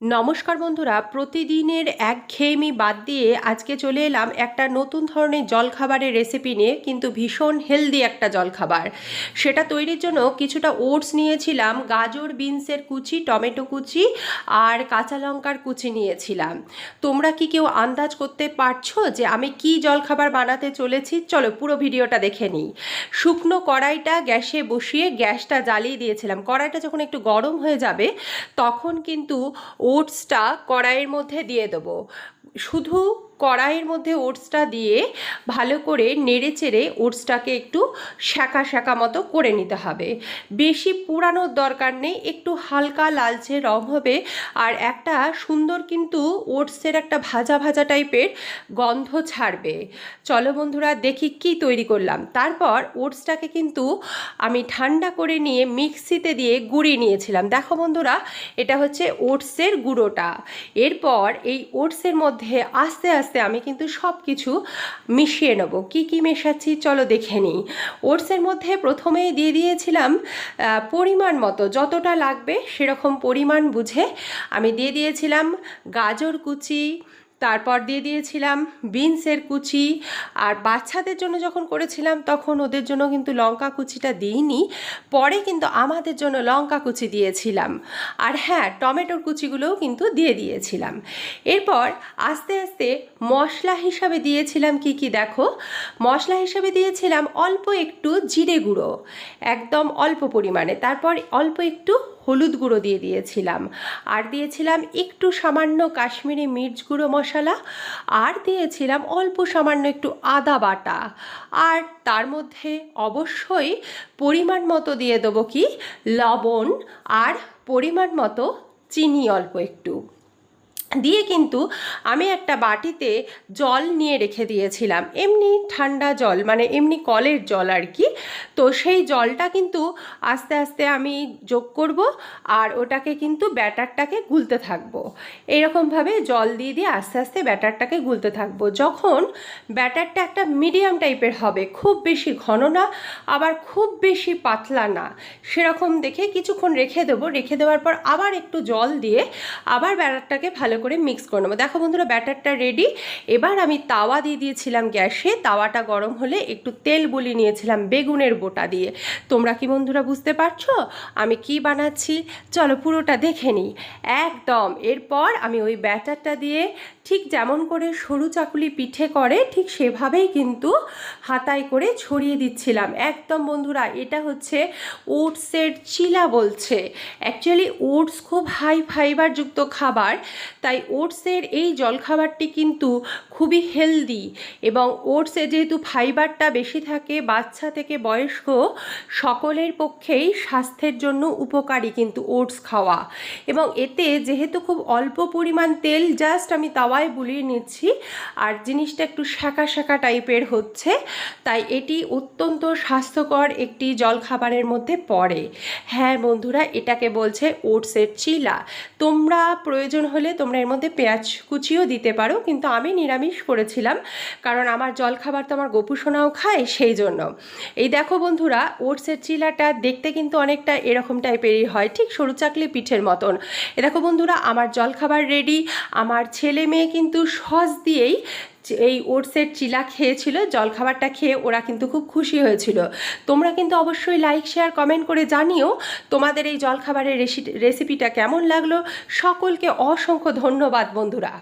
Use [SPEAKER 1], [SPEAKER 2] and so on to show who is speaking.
[SPEAKER 1] নমস্কার বন্ধুরা, প্রতিদিনের একঘেয়েমি বাদ দিয়ে আজকে চলে এলাম একটা নতুন ধরনের জলখাবারের রেসিপি নিয়ে, কিন্তু ভীষণ হেলদি একটা জলখাবার। সেটা তৈরির জন্য কিছুটা ওটস নিয়েছিলাম, গাজর বিনসের কুচি, টমেটো কুচি আর কাঁচা লঙ্কার কুচি নিয়েছিলাম। তোমরা কি কেউ আন্দাজ করতে পারছো যে আমি কি জলখাবার বানাতে চলেছি? চলো পুরো ভিডিওটা দেখে নিই। শুকনো কড়াইটা গ্যাসে বসিয়ে গ্যাসটা জ্বালিয়ে দিয়েছিলাম। কড়াইটা যখন একটু গরম হয়ে যাবে তখন কিন্তু ওটসটা কড়াইয়ের মধ্যে দিয়ে দেবো। শুধু কড়াইয়ের মধ্যে ওটসটা দিয়ে ভালো করে নেড়ে চেড়ে ওটসটাকে একটু শাঁকা শাঁকা মতো করে নিতে হবে। বেশি পুরানোর দরকার নেই, একটু হালকা লালচে রং হবে আর একটা সুন্দর কিন্তু ওটসের একটা ভাজা ভাজা টাইপের গন্ধ ছাড়বে। চলো বন্ধুরা দেখি কি তৈরি করলাম। তারপর ওটসটাকে কিন্তু আমি ঠান্ডা করে নিয়ে মিক্সিতে দিয়ে গুঁড়িয়ে নিয়েছিলাম। দেখো বন্ধুরা, এটা হচ্ছে ওটসের গুঁড়োটা। এরপর এই ওটসের মধ্যে আস্তে আস্তে আমি কিন্তু সব কিছু মিশিয়ে নেব। কি কি মেশাচ্ছি চলো দেখে নিই। ওটসের মধ্যে প্রথমেই দিয়ে দিয়েছিলাম পরিমাণ মতো, যতটা লাগবে সেরকম পরিমাণ বুঝে আমি দিয়ে দিয়েছিলাম গাজর কুচি, তারপর দিয়ে দিয়েছিলাম বিনসের কুচি। আর বাচ্চাদের জন্য যখন করেছিলাম তখন ওদের জন্য কিন্তু লঙ্কা কুচিটা দিইনি, পরে কিন্তু আমাদের জন্য লঙ্কা কুচি দিয়েছিলাম। আর হ্যাঁ, টমেটোর কুচিগুলোও কিন্তু দিয়ে দিয়েছিলাম। এরপর আস্তে আস্তে মশলা হিসাবে দিয়েছিলাম কি কি দেখো। মশলা হিসাবে দিয়েছিলাম অল্প একটু জিরে গুঁড়ো, একদম অল্প পরিমাণে। তারপর অল্প একটু হলুদ গুঁড়ো দিয়ে দিয়েছিলাম, আর দিয়েছিলাম একটু সামান্য কাশ্মীরি মির্চ গুঁড়ো মশলা, আর দিয়েছিলাম অল্প সামান্য একটু আদা বাটা। আর তার মধ্যে অবশ্যই পরিমাণ মতো দিয়ে দেবো কি লবণ, আর পরিমাণ মতো চিনি অল্প একটু দিয়ে কিন্তু আমি একটা বাটিতে জল নিয়ে রেখে দিয়েছিলাম, এমনি ঠান্ডা জল, মানে এমনি কলের জল আর কি। তো সেই জলটা কিন্তু আস্তে আস্তে আমি যোগ করব, আর ওটাকে কিন্তু ব্যাটারটাকে গুলতে থাকবো। এইরকমভাবে জল দিয়ে দিয়ে আস্তে আস্তে ব্যাটারটাকে গুলতে থাকবো। যখন ব্যাটারটা একটা মিডিয়াম টাইপের হবে, খুব বেশি ঘন না আবার খুব বেশি পাতলা না, সেরকম দেখে কিছুক্ষণ রেখে দেবো। রেখে দেওয়ার পর আবার একটু জল দিয়ে আবার ব্যাটারটাকে ভালো করে মিক্স করে নেবো। দেখো বন্ধুরা, ব্যাটারটা রেডি। এবার আমি তাওয়া দিয়ে দিয়েছিলাম গ্যাসে। তাওয়াটা গরম হলে একটু তেল বুলিয়ে নিয়েছিলাম বেগুনের বোটা দিয়ে। তোমরা কি বন্ধুরা বুঝতে পারছো আমি কি বানাচ্ছি? চলো পুরোটা দেখে নিই একদম। এরপর আমি ওই ব্যাটারটা দিয়ে ঠিক যেমন করে সরু চাকুলি পিঠে করে ঠিক সেভাবেই কিন্তু হাতায় করে ছড়িয়ে দিচ্ছিলাম। একদম বন্ধুরা, এটা হচ্ছে ওটসের চিলা বলছে। অ্যাকচুয়ালি ওটস খুব হাই ফাইবারযুক্ত খাবার, তাই ওটসের এই জলখাবারটি কিন্তু খুবই হেলদি। এবং ওটসে যেহেতু ফাইবারটা বেশি থাকে, বাচ্চা থেকে বয়স্ক সকলের পক্ষেই স্বাস্থ্যের জন্য উপকারী কিন্তু ওটস খাওয়া। এবং এতে যেহেতু খুব অল্প পরিমাণ তেল জাস্ট আমি তাওয়ায় বুলিয়ে নিচ্ছি, আর জিনিসটা একটু শাঁকা শাঁকা টাইপের হচ্ছে, তাই এটি অত্যন্ত স্বাস্থ্যকর একটি জলখাবারের মধ্যে পড়ে। হ্যাঁ বন্ধুরা, এটাকে বলছে ওটসের চিলা। তোমরা প্রয়োজন হলে তোমরা এর মধ্যে পেঁয়াজ কুচিও দিতে পারো, কিন্তু আমি নিরামিষ করেছিলাম কারণ আমার জলখাবার তো আমার গোপুসোনাও খায়, সেই জন্য। এই দেখো বন্ধুরা, ওটসের চিলাটা দেখতে কিন্তু অনেকটা এরকম টাইপেরই হয়, ঠিক সরু চাকলি পিঠের মতন। এ দেখো বন্ধুরা, আমার জলখাবার রেডি। আমার ছেলে মেয়ে কিন্তু সস দিয়েই এই ওটসের চিলা খেয়েছিল। জলখাবারটা খেয়ে ওরা কিন্তু খুব খুশি হয়েছিল। তোমরা কিন্তু অবশ্যই লাইক শেয়ার কমেন্ট করে জানিও তোমাদের এই জলখাবারের রেসিপিটা কেমন লাগলো। সকলকে অসংখ্য ধন্যবাদ বন্ধুরা।